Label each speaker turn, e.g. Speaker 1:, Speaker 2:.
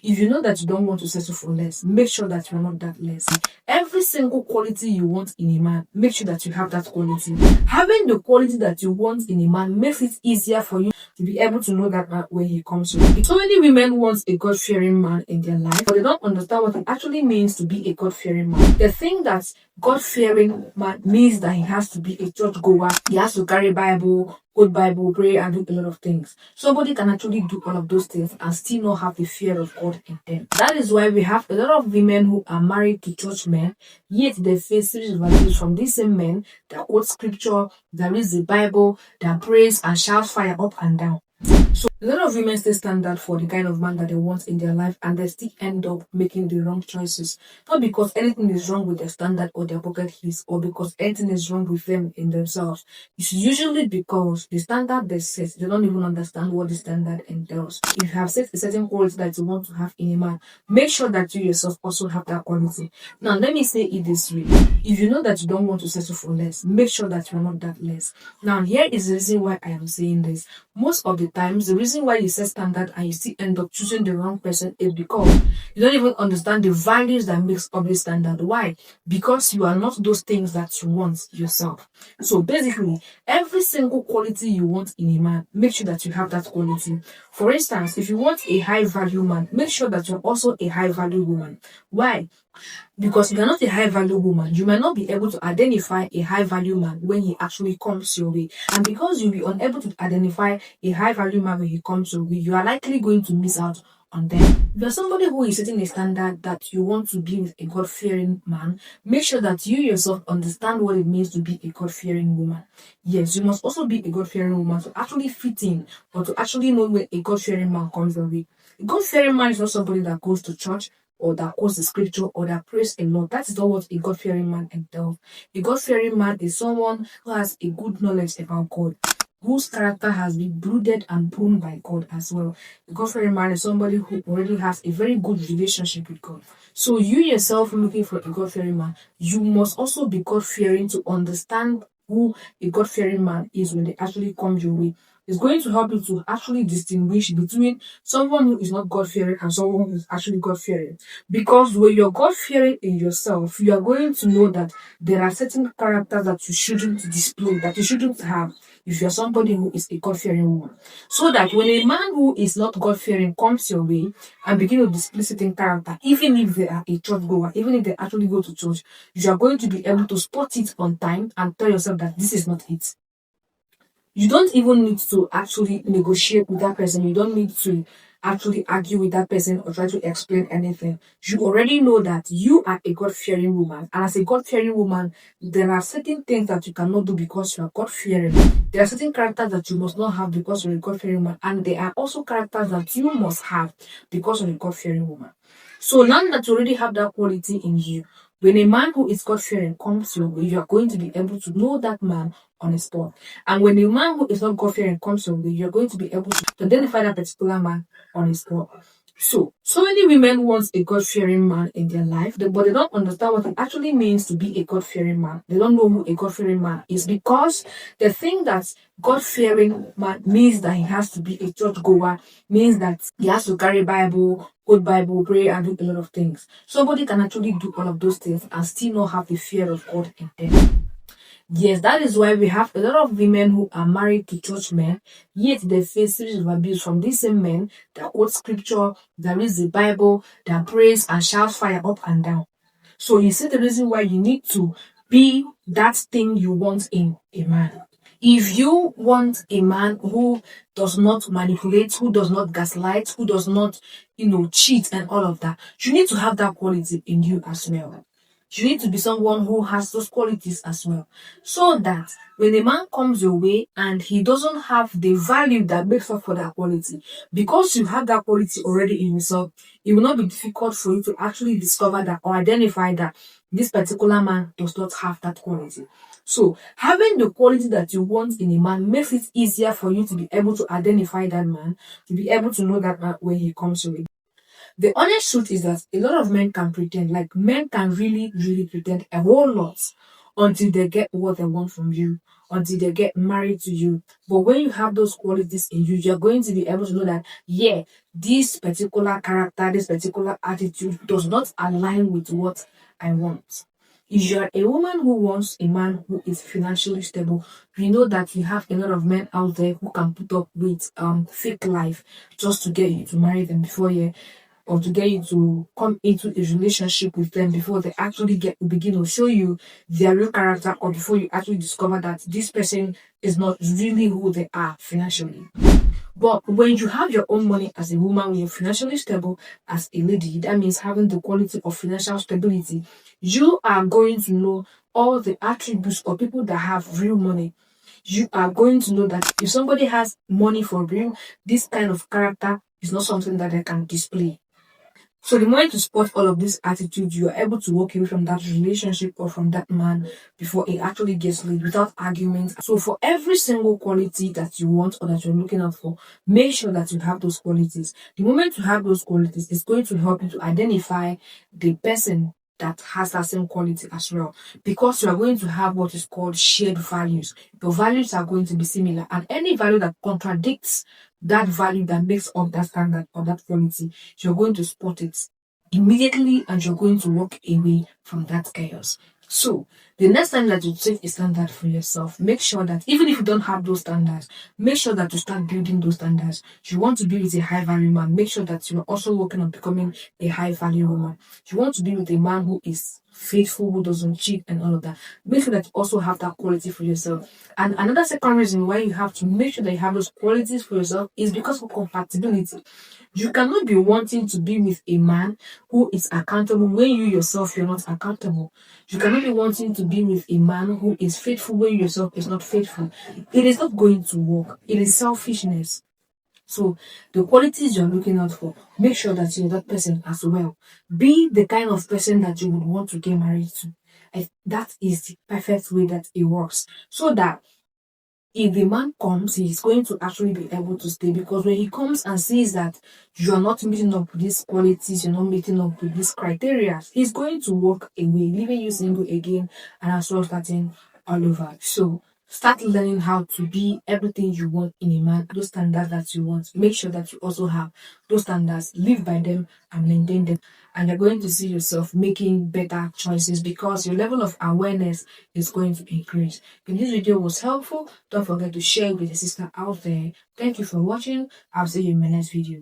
Speaker 1: If you know that you don't want to settle for less, make sure that you're not that less. Every single quality you want in a man, make sure that you have that quality. Having the quality that you want in a man makes it easier for you to be able to know that man when he comes to. So many women want a God-fearing man in their life, but they don't understand what it actually means to be a God-fearing man. They think that God-fearing man means that he has to be a church goer, he has to carry Bible, quote Bible, pray, and do a lot of things. Somebody can actually do all of those things and still not have the fear of God in them. That is why we have a lot of women who are married to church men, yet they face series of abuse from these same men that quote scripture, that reads the Bible, that prays and shouts fire up and down. So a lot of women still stand out for the kind of man that they want in their life, and they still end up making the wrong choices. Not because anything is wrong with their standard or their bucket list, or because anything is wrong with them in themselves. It's usually because the standard they set, they don't even understand what the standard entails. If you have set a certain quality that you want to have in a man, make sure that you yourself also have that quality. Now, let me say it this way. If you know that you don't want to settle for less, make sure that you're not that less. Now, here is the reason why I am saying this. Most of the times, the reason why you set standard and you still end up choosing the wrong person is because you don't even understand the values that makes up the standard. Why? Because you are not those things that you want yourself. So basically, every single quality you want in a man, make sure that you have that quality. For instance, if you want a high value man, make sure that you're also a high value woman. Why? Because if you're not a high value woman, you might not be able to identify a high value man when he actually comes your way. And because you'll be unable to identify a high value man when he comes your way, you are likely going to miss out on them. If you're somebody who is setting a standard that you want to be with a God-fearing man, make sure that you yourself understand what it means to be a God-fearing woman. Yes, you must also be a God-fearing woman to actually fit in, or to actually know when a God-fearing man comes your way. A God-fearing man is not somebody that goes to church, or that quotes the scripture, or that prays a lot. That is not what a God-fearing man entails. A God-fearing man is someone who has a good knowledge about God, whose character has been brooded and pruned by God as well. A God-fearing man is somebody who already has a very good relationship with God. So you yourself looking for a God-fearing man, you must also be God-fearing to understand who a God-fearing man is when they actually come your way. It's going to help you to actually distinguish between someone who is not God-fearing and someone who is actually God-fearing. Because when you're God-fearing in yourself, you are going to know that there are certain characters that you shouldn't display, that you shouldn't have if you're somebody who is a God-fearing woman. So that when a man who is not God-fearing comes your way and begin to display certain character, even if they are a church goer, even if they actually go to church, you are going to be able to spot it on time and tell yourself that this is not it. You don't even need to actually negotiate with that person. You don't need to actually argue with that person or try to explain anything. You already know that you are a God-fearing woman. And as a God-fearing woman, there are certain things that you cannot do because you are God-fearing. There are certain characters that you must not have because you're a God-fearing woman. And there are also characters that you must have because you're a God-fearing woman. So now that you already have that quality in you, when a man who is God-fearing comes your way, you are going to be able to know that man on the spot. And when a man who is not God-fearing comes your way, you're going to be able to identify that particular man on the spot. So many women want a God-fearing man in their life, but they don't understand what it actually means to be a God-fearing man. They don't know who a God-fearing man is because they think that God-fearing man means that he has to be a church goer, means that he has to carry Bible, quote Bible, pray, and do a lot of things. Somebody can actually do all of those things and still not have the fear of God in them. Yes, that is why we have a lot of women who are married to church men, yet they face series of abuse from these same men that quote scripture, that reads the Bible, that prays and shouts fire up and down. So you see the reason why you need to be that thing you want in a man. If you want a man who does not manipulate, who does not gaslight, who does not, cheat and all of that, you need to have that quality in you as well. You need to be someone who has those qualities as well. So that when a man comes your way and he doesn't have the value that makes up for that quality, because you have that quality already in yourself, it will not be difficult for you to actually discover that or identify that this particular man does not have that quality. So having the quality that you want in a man makes it easier for you to be able to identify that man, to be able to know that man when he comes your way. The honest truth is that a lot of men can pretend, like men can really, really pretend a whole lot until they get what they want from you, until they get married to you. But when you have those qualities in you, you're going to be able to know that, yeah, this particular character, this particular attitude does not align with what I want. If you're a woman who wants a man who is financially stable, you know that you have a lot of men out there who can put up with fake life just to get you to marry them before you, or to get you to come into a relationship with them before they actually begin to show you their real character, or before you actually discover that this person is not really who they are financially. But when you have your own money as a woman, when you're financially stable as a lady, that means having the quality of financial stability, you are going to know all the attributes of people that have real money. You are going to know that if somebody has money for real, this kind of character is not something that they can display. So the moment you spot all of these attitudes, you are able to walk away from that relationship or from that man before it actually gets laid without argument. So for every single quality that you want or that you're looking out for, make sure that you have those qualities. The moment you have those qualities, it's going to help you to identify the person that has that same quality as well, because you are going to have what is called shared values. Your values are going to be similar, and any value that contradicts that value that makes up that standard or that quality, you're going to spot it immediately and you're going to walk away from that chaos. So, the next time that you take a standard for yourself, make sure that even if you don't have those standards, make sure that you start building those standards. If you want to be with a high value man, make sure that you're also working on becoming a high value woman. If you want to be with a man who is faithful, who doesn't cheat, and all of that, make sure that you also have that quality for yourself. And another second reason why you have to make sure that you have those qualities for yourself is because of compatibility. You cannot be wanting to be with a man who is accountable when you yourself you're not accountable. You cannot be wanting to be with a man who is faithful when you yourself is not faithful. It is not going to work. It is selfishness. So the qualities you're looking out for, make sure that you're that person as well. Be the kind of person that you would want to get married to. That is the perfect way that it works. So that if the man comes, he's going to actually be able to stay, because when he comes and sees that you are not meeting up with these qualities, you're not meeting up with these criteria, he's going to walk away, leaving you single again, and as well starting all over. So start learning how to be everything you want in a man, those standards that you want. Make sure that you also have those standards, live by them and maintain them. And you're going to see yourself making better choices because your level of awareness is going to increase. If this video was helpful, don't forget to share with your sister out there. Thank you for watching. I'll see you in my next video.